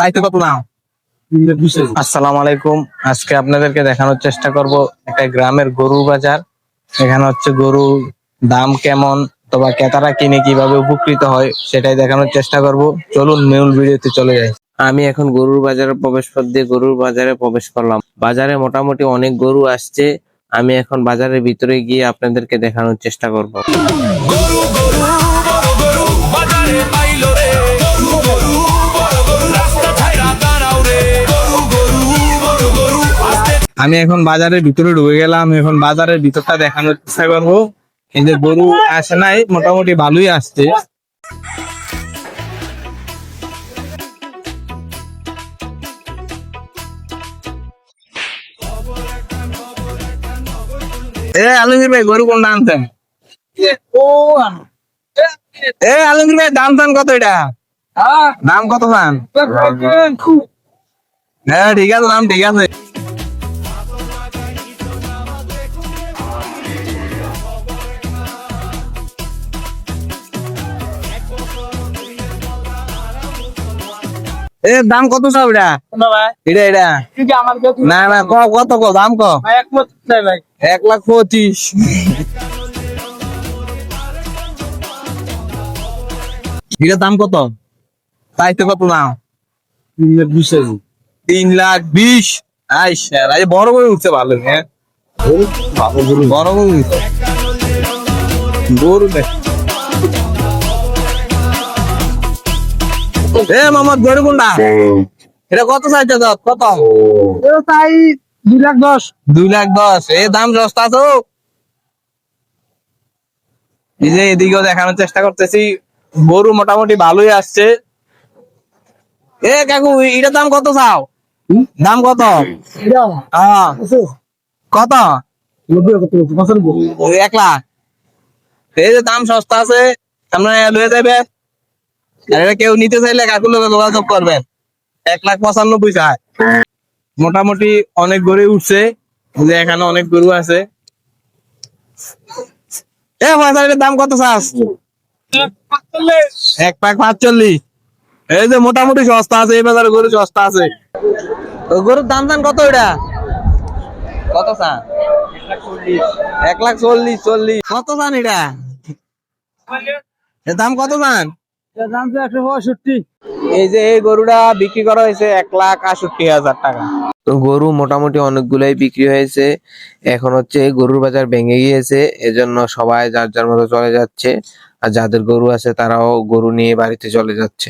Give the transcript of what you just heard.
চাইতে কত দাম? আসসালামু আলাইকুম। আজকে আপনাদেরকে দেখানোর চেষ্টা করব একটা গ্রামের গরু বাজার। এখানে হচ্ছে গরু দাম কেমন, অথবা ক্রেতারা কিনে কিভাবে উপকৃত হয় সেটাই দেখানোর চেষ্টা করব। চলুন মূল ভিডিওতে চলে যাই। আমি এখন গরুর বাজারে প্রবেশ পথ দিয়ে গরুর বাজারে প্রবেশ করলাম। বাজারে মোটামুটি অনেক গরু আসছে। আমি এখন বাজারের ভিতরে গিয়ে আপনাদেরকে দেখানোর চেষ্টা করব। গরু গরু বড় গরু বাজারে পাইলো রে, গরু গরু বড় গরু রাস্তা ছাইরা দাঁড়াও রে, গরু গরু বড় গরু আস্তে। আমি এখন বাজারের ভিতরে ঢুকে গেলাম। এখন বাজারের ভিতরটা দেখানোর চেষ্টা করবো। এই যে গরু আসে নাই, মোটামুটি ভালোই আসছে। আলমগীর ভাই, গরু কোনটা আনতেন? আলমগীর ভাই, দাম টান কত? এটা দাম কত চান? হ্যাঁ ঠিক আছে, দাম ঠিক আছে। দাম কত চাও? এটা এটা এটা না না, কত দাম? 1,25,000। এটার দাম কত? চাইতে কত দাম? 3,20,000। বড় করে উঠছে ভালো। হ্যাঁ বড় করে উঠছে গরু। মামা, গরু কোনটা? এটা কত চাইতে? কত? তাই 2,10,000। 2,10,000। দাম সস্তা তো। এই যে এদিকেও দেখানোর চেষ্টা করতেছি, গরু মোটামুটি ভালোই আসছে। কাকু, এটার দাম কত চাও? দাম কত? কত? 1,00,000। এই যে দাম সস্তা আছে, আপনারা লয়ে যাবে। আর এটা কেউ নিতে চাইলে কাকুর লোকে যোগাযোগ করবেন। 1,95,000 চায়। মোটামুটি অনেক গরু উঠছে, যে এখানে অনেক গরু আছে। এটার দাম কত চাস? 1,45,000। এই যে মোটামুটি সস্তা আছে, এই বাজারে গরু সস্তা আছে। গরুর দাম দাম কত? এটা কত চান? 1,40,000। কত চান এটা? এর দাম কত চান? দাম তো 165। এই যে এই গরুটা বিক্রি করা হয়েছে 1,68,000 টাকা। তো গরু মোটামুটি অনেকগুলাই বিক্রি হয়েছে। এখন হচ্ছে গরুর বাজার ভেঙে গিয়েছে, এজন্য সবাই যার যার মতো চলে যাচ্ছে। আর যাদের গরু আছে তারাও গরু নিয়ে বাড়িতে চলে যাচ্ছে।